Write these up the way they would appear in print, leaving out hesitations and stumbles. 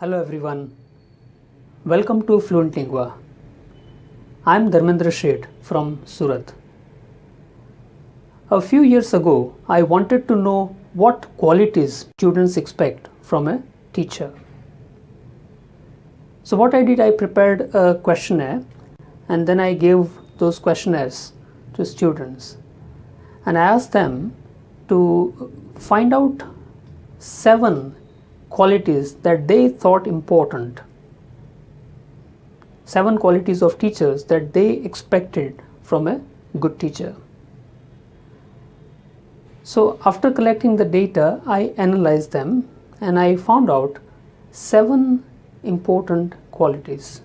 Hello everyone, welcome to Fluent Lingua. I am Dharmendra Sheth from Surat. A few years ago, I wanted to know what qualities students expect from a teacher. So what I did, I prepared a questionnaire and then I gave those questionnaires to students and I asked them to find out 7 qualities that they thought important, 7 qualities of teachers that they expected from a good teacher. So after collecting the data, I analyzed them and I found out 7 important qualities,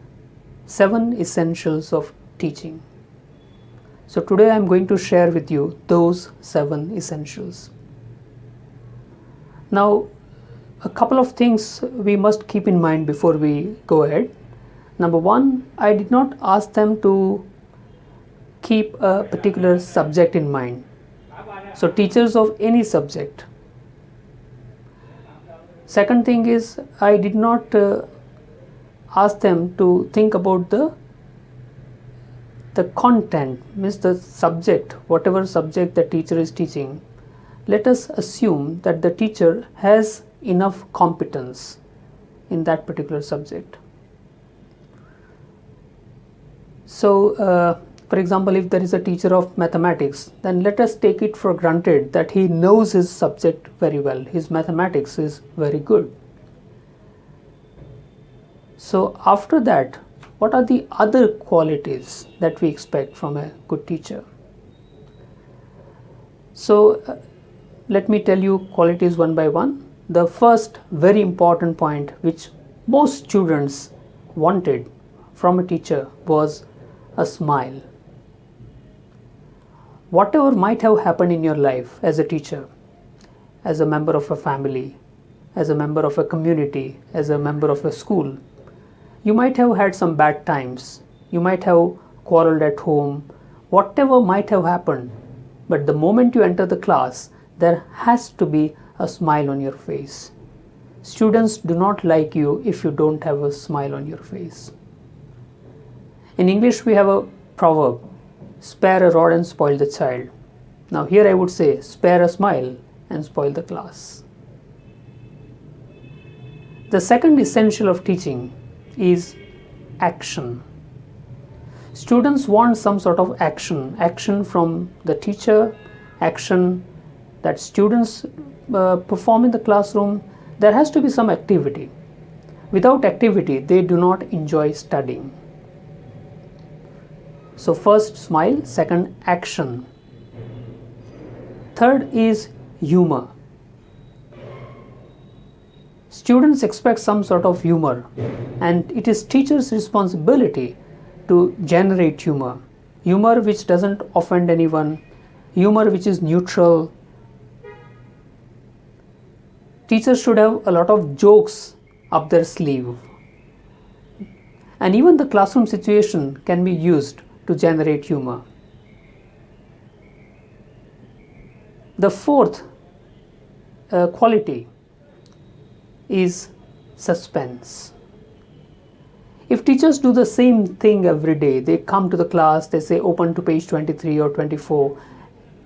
7 essentials of teaching. So today I am going to share with you those 7 essentials. Now, a couple of things we must keep in mind before we go ahead. Number 1, I did not ask them to keep a particular subject in mind. So teachers of any subject. Second thing is, I did not ask them to think about the content, means the subject, whatever subject the teacher is teaching. Let us assume that the teacher has enough competence in that particular subject. So, for example, if there is a teacher of mathematics, then let us take it for granted that he knows his subject very well. His mathematics is very good. So, after that, what are the other qualities that we expect from a good teacher? So, let me tell you qualities one by one. The first very important point which most students wanted from a teacher was a smile. Whatever might have happened in your life as a teacher, as a member of a family, as a member of a community, as a member of a school, you might have had some bad times, you might have quarreled at home, whatever might have happened, but the moment you enter the class, there has to be a smile on your face. Students do not like you if you don't have a smile on your face. In English, we have a proverb, spare a rod and spoil the child. Now here I would say, spare a smile and spoil the class. The second essential of teaching is action. Students want some sort of action from the teacher, action that students perform in the classroom. There has to be some activity. Without activity, they do not enjoy studying. So first, smile. Second, action. Third is humor. Students expect some sort of humor, and it is teachers' responsibility to generate humor. Humor which doesn't offend anyone, humor which is neutral. Teachers should have a lot of jokes up their sleeve. And even the classroom situation can be used to generate humor. The fourth quality is suspense. If teachers do the same thing every day, they come to the class, they say open to page 23 or 24,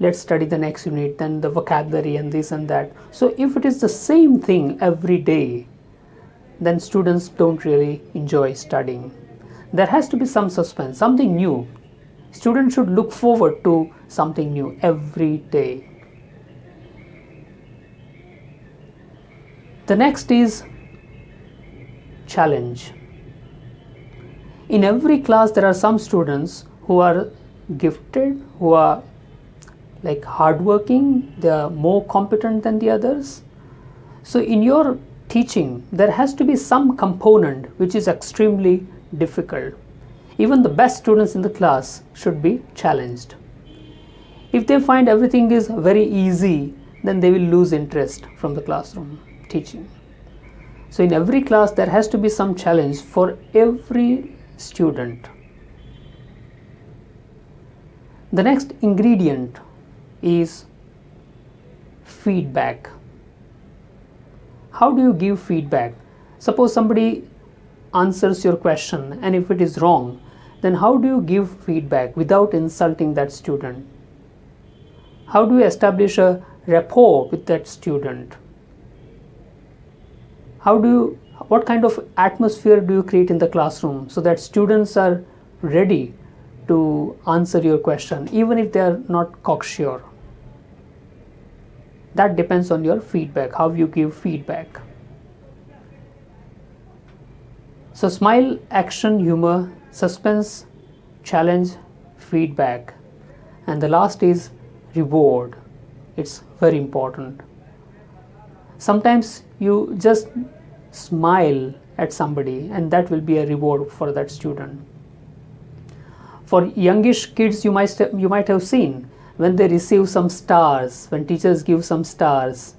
let's study the next unit, then the vocabulary and this and that. So if it is the same thing every day, then students don't really enjoy studying. There has to be some suspense, something new. Students should look forward to something new every day. The next is challenge. In every class, there are some students who are gifted, who are like hardworking, they are more competent than the others. So in your teaching, there has to be some component which is extremely difficult. Even the best students in the class should be challenged. If they find everything is very easy, then they will lose interest from the classroom teaching. So in every class, there has to be some challenge for every student. The next ingredient is feedback. How do you give feedback? Suppose somebody answers your question, and if it is wrong, then how do you give feedback without insulting that student? How do you establish a rapport with that student? What kind of atmosphere do you create in the classroom so that students are ready to answer your question, even if they are not cocksure? That depends on your feedback, how you give feedback. So smile, action, humor, suspense, challenge, feedback, and the last is reward. It's very important. Sometimes you just smile at somebody and that will be a reward for that student. For youngish kids, you might have seen when they receive some stars, when teachers give some stars,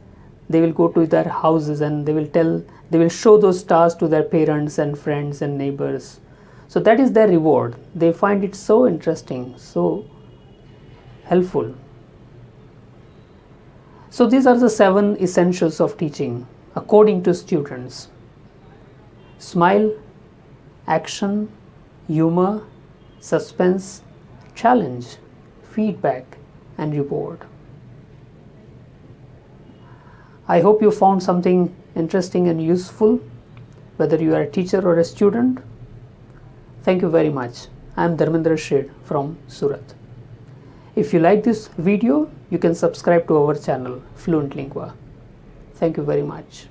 they will go to their houses and they will show those stars to their parents and friends and neighbors. So that is their reward. They find it so interesting, so helpful. So these are the 7 essentials of teaching according to students. Smile, action, humor, suspense, challenge, feedback, and reward. I hope you found something interesting and useful, whether you are a teacher or a student. Thank you very much. I am Dharmendra Sheth from Surat. If you like this video, you can subscribe to our channel, Fluent Lingua. Thank you very much.